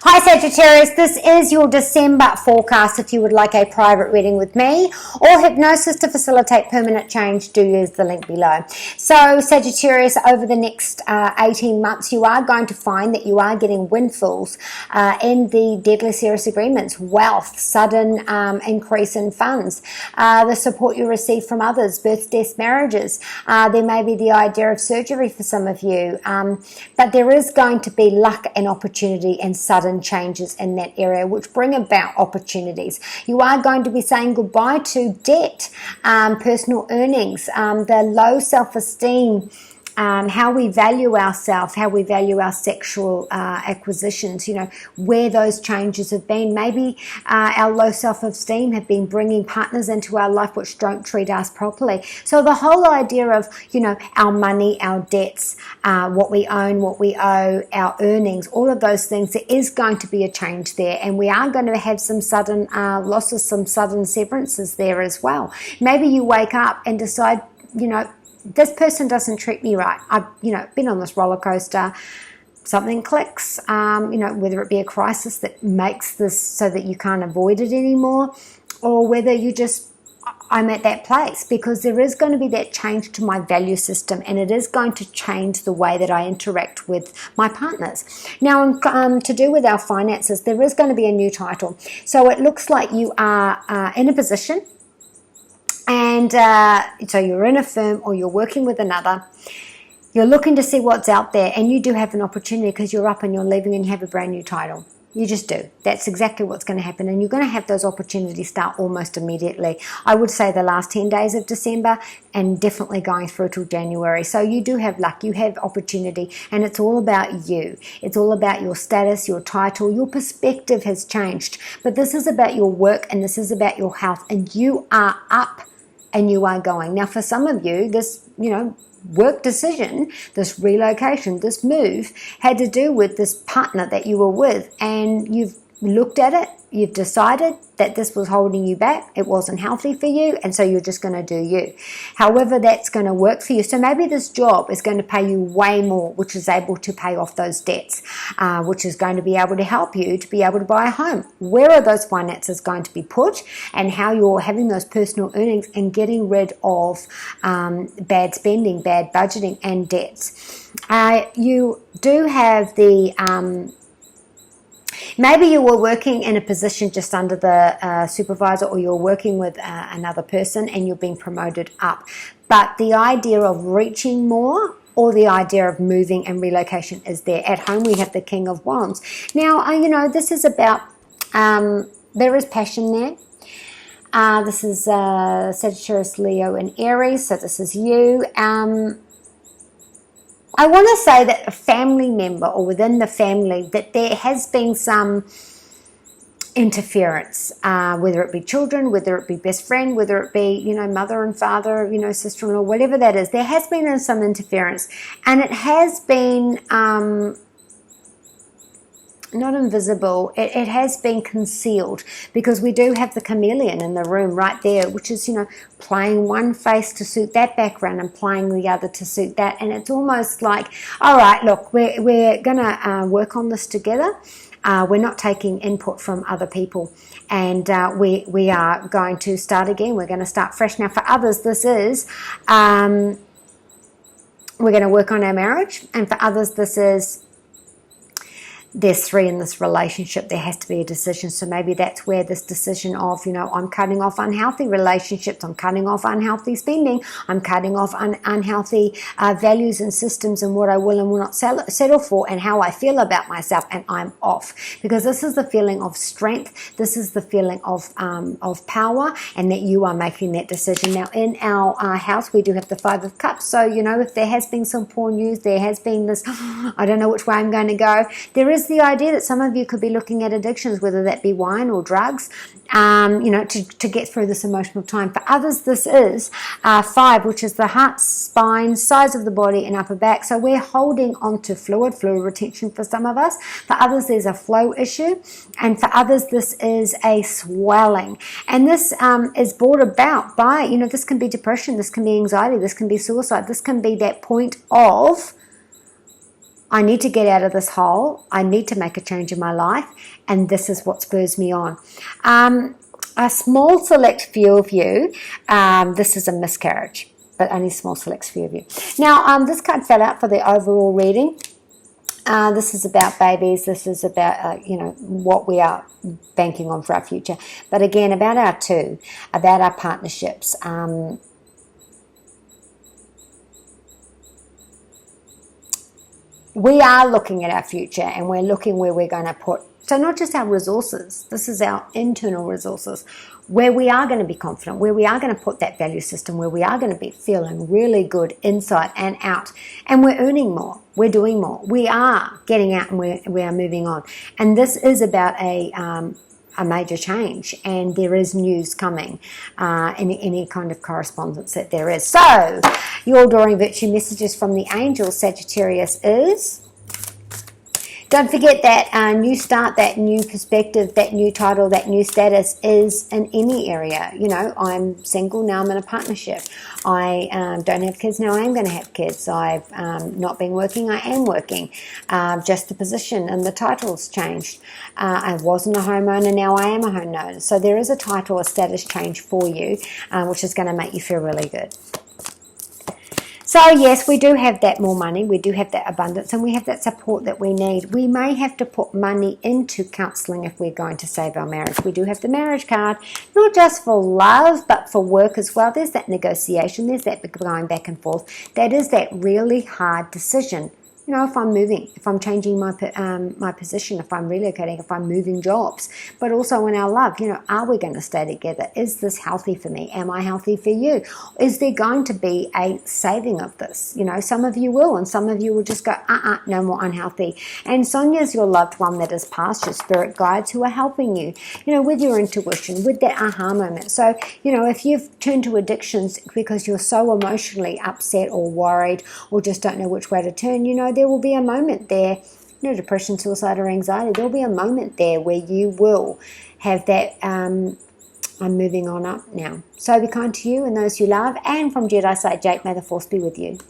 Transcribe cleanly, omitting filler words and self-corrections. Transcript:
Hi Sagittarius, this is your December forecast. If you would like a private reading with me or hypnosis to facilitate permanent change, do use the link below. So Sagittarius, over the next 18 months, you are going to find that you are getting windfalls in the deadly serious agreements, wealth, sudden increase in funds, the support you receive from others, births, deaths, marriages. There may be the idea of surgery for some of you, but there is going to be luck and opportunity and sudden changes in that area which bring about opportunities. You are going to be saying goodbye to debt, personal earnings, the low self-esteem, how we value ourselves, how we value our sexual acquisitions, where those changes have been. Maybe our low self-esteem have been bringing partners into our life which don't treat us properly. So the whole idea of, our money, our debts, what we own, what we owe, our earnings, all of those things, there is going to be a change there. And we are going to have some sudden losses, some sudden severances there as well. Maybe you wake up and decide, this person doesn't treat me right. I've, been on this roller coaster. Something clicks, whether it be a crisis that makes this so that you can't avoid it anymore, or whether I'm at that place because there is going to be that change to my value system, and it is going to change the way that I interact with my partners. Now, to do with our finances, there is going to be a new title. So it looks like you are in a position, and so you're in a firm or you're working with another. You're looking to see what's out there, and you do have an opportunity because you're up and you're leaving and you have a brand new title. You just do. That's exactly what's going to happen, and you're going to have those opportunities start almost immediately. I would say the last 10 days of December and definitely going through till January. So you do have luck, you have opportunity, and it's all about you. It's all about your status, your title, your perspective has changed. But this is about your work and this is about your health, and you are up and you are going. Now, for some of you, this, work decision, this relocation, this move had to do with this partner that you were with, and you've looked at it, you've decided that this was holding you back, it wasn't healthy for you, and so you're just going to do you. However, that's going to work for you. So maybe this job is going to pay you way more, which is able to pay off those debts, which is going to be able to help you to be able to buy a home. Where are those finances going to be put, and how you're having those personal earnings and getting rid of bad spending, bad budgeting, and debts. You do have the maybe you were working in a position just under the supervisor, or you're working with another person and you're being promoted up. But the idea of reaching more, or the idea of moving and relocation, is there. At home we have the King of Wands. Now, this is about, there is passion there. This is Sagittarius, Leo, and Aries, so this is you. I want to say that a family member, or within the family, that there has been some interference, whether it be children, whether it be best friend, whether it be, mother and father, sister-in-law, whatever that is. There has been some interference, and it has been not invisible, it has been concealed, because we do have the chameleon in the room right there, which is, playing one face to suit that background and playing the other to suit that. And it's almost like, all right, look, we're going to work on this together. We're not taking input from other people, and we are going to start again. We're going to start fresh. Now, for others, this is, we're going to work on our marriage, and for others, this is, there's three in this relationship, there has to be a decision. So maybe that's where this decision of, I'm cutting off unhealthy relationships, I'm cutting off unhealthy spending, I'm cutting off unhealthy values and systems, and what I will and will not settle for, and how I feel about myself, and I'm off. Because this is the feeling of strength, this is the feeling of power, and that you are making that decision. Now, in our house, we do have the Five of Cups. So, if there has been some poor news, there has been this, I don't know which way I'm going to go, there is the idea that some of you could be looking at addictions, whether that be wine or drugs, to get through this emotional time. For others, this is 5, which is the heart, spine, sides of the body, and upper back. So we're holding on to fluid retention for some of us. For others, there's a flow issue. And for others, this is a swelling. And this is brought about by, this can be depression, this can be anxiety, this can be suicide, this can be that point of I need to get out of this hole. I need to make a change in my life, and this is what spurs me on. A small select few of you, this is a miscarriage, but only small select few of you. Now, this card fell out for the overall reading. This is about babies. This is about, what we are banking on for our future. But again, about our partnerships. We are looking at our future, and we're looking where we're going to put, so not just our resources, this is our internal resources, where we are going to be confident, where we are going to put that value system, where we are going to be feeling really good inside and out, and we're earning more, we're doing more, we are getting out, and we are moving on. And this is about a major change, and there is news coming in any kind of correspondence that there is. So your Adoring Virtue messages from the angels, Sagittarius, is: don't forget that new start, that new perspective, that new title, that new status is in any area. I'm single, now I'm in a partnership. I don't have kids, now I am going to have kids. I've not been working, I am working. Just the position and the title's changed. I wasn't a homeowner, now I am a homeowner. So there is a title, a status change for you, which is going to make you feel really good. So yes, we do have that more money, we do have that abundance, and we have that support that we need. We may have to put money into counselling if we're going to save our marriage. We do have the marriage card, not just for love, but for work as well. There's that negotiation, there's that going back and forth. That is that really hard decision. If I'm moving, if I'm changing my position, if I'm relocating, if I'm moving jobs, but also in our love, are we going to stay together? Is this healthy for me? Am I healthy for you? Is there going to be a saving of this? Some of you will, and some of you will just go, no more unhealthy. And Sonia's your loved one that has passed, your spirit guides who are helping you, with your intuition, with that aha moment. So, if you've turned to addictions because you're so emotionally upset or worried or just don't know which way to turn, there will be a moment there, depression, suicide, or anxiety, there will be a moment there where you will have that, I'm moving on up now. So be kind to you and those you love. And from Jedi Side Jake, may the force be with you.